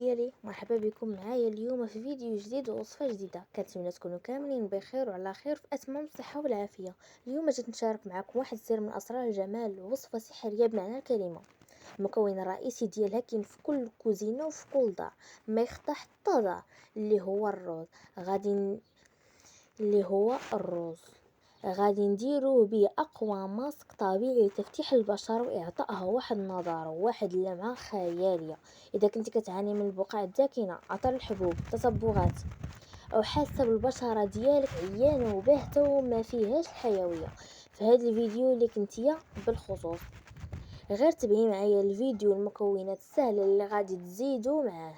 ديالي مرحبا بكم معايا اليوم في فيديو جديد ووصفه جديده. كنتمنى تكونوا كاملين بخير وعلى خير في اتمام الصحه والعافيه. اليوم جيت نشارك معكم واحد السر من اسرار الجمال، وصفه سحريه بمعنى الكلمه. المكون الرئيسي ديالها كاين في كل كوزينه وفي كل دار، ما يخطى حتى دار، اللي هو الروز. غادي ن- اللي هو الروز غادي نديرو به اقوى ماسك طبيعي لتفتيح البشرة واعطائها واحد النضاره وواحد اللمعه خياليه. اذا كنتي كتعاني من البقع الداكنه، عطر الحبوب، تصبغات، او حاسه بالبشره ديالك عيانه وباهته وما فيهاش الحيويه، فهذا الفيديو اللي كنتيا بالخصوص. غير تبعي معايا الفيديو المكونات السهله اللي غادي تزيدوا معاه.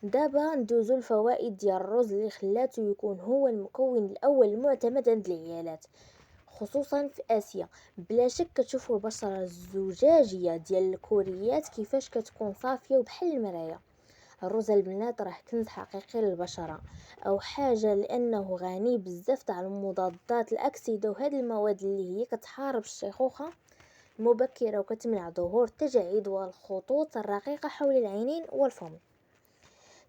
دابا ندوزو الفوائد ديال الرز اللي خلاته يكون هو المكون الاول المعتمد عند العيالات، خصوصا في اسيا. بلا شك كتشوفوا البشره الزجاجيه ديال الكوريات كيفاش كتكون صافيه وبحال المرايه. الرز البنات راه كنز حقيقي للبشره، او حاجه لانه غني بزاف تاع المضادات الاكسده وهذه المواد اللي هي كتحارب الشيخوخه المبكره وكتمنع ظهور التجاعيد والخطوط الرقيقه حول العينين والفم.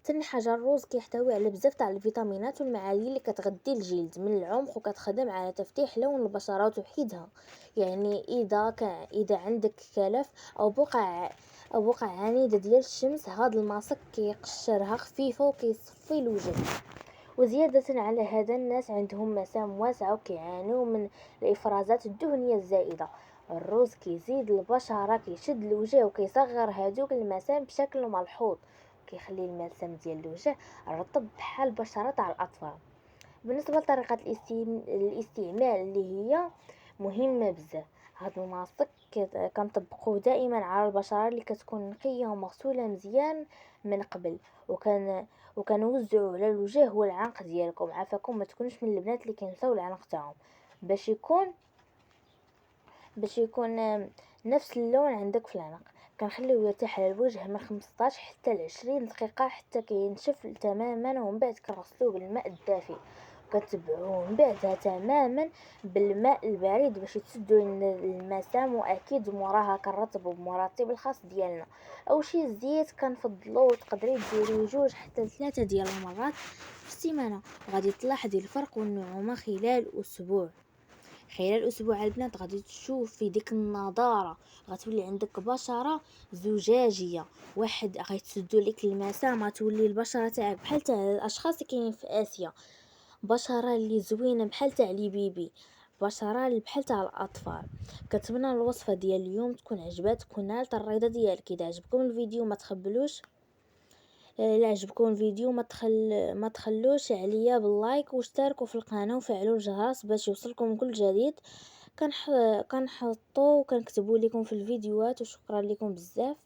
تاني حاجه، الروز كيحتوي على بزاف تاع الفيتامينات والمعادن اللي كتغذي الجلد من العمق وكتخدم على تفتيح لون البشره وتوحيدها. يعني اذا عندك كلف او بقع عنيده ديال الشمس، هذا الماسك كيقشرها خفيفه وكيصفي الوجه. وزيادة على هذا، الناس عندهم مسام واسعة وكيعانوا من الإفرازات الدهنية الزائدة. الروز كيزيد البشرة، كيشد الوجه وكيصغر هذوك المسام بشكل ملحوظ، كيخلي المسام ديال الوجه رطب بحال بشرة تاع الأطفال. بالنسبة لطريقة الاستعمال اللي هي مهمة بزاف، هاد الماسك كنطبقوه دائما على البشرة اللي كتكون نقية ومغسولة مزيان من قبل، وكنوزعوا على الوجه والعنق ديالكم. عافاكم ما تكونوش من البنات اللي كينساو العنق تاعهم، باش يكون نفس اللون عندك في العنق. كنخليوه يرتاح على الوجه من 15 حتى ل 20 دقيقه حتى كينشف تماما، ومن بعد كنغسلوه بالماء الدافئ، كتبعوه من بعدها تماما بالماء البارد باش تسدوا المسام. واكيد موراها كنرطبوا بمرطب الخاص ديالنا او شي زيت كنفضلو. تقدري ديري 2 حتى 3 ديال المرات في السيمانه، وغادي تلاحظي الفرق والنعومه خلال اسبوع. البنات غادي تشوف في ديك النضاره، غتولي عندك بشره زجاجيه واحد، غيتسدوا لك المسام، غتولي البشره تاعك بحال تاع الاشخاص اللي كاينين في اسيا، بشره اللي زوينه بحال تاع لي بيبي، بشره اللي بحال تاع الاطفال. كنتمنى الوصفه ديال اليوم تكون عجباتكم ونالت الرضا ديالك. اذا عجبكم الفيديو ما تخبلوش لا عجبكم الفيديو ما تخلوش عليا باللايك، واشتركوا في القناه وفعلوا الجرس باش يوصلكم كل جديد كنحطو وكنكتبوا لكم في الفيديوهات. وشكرا لكم بزاف.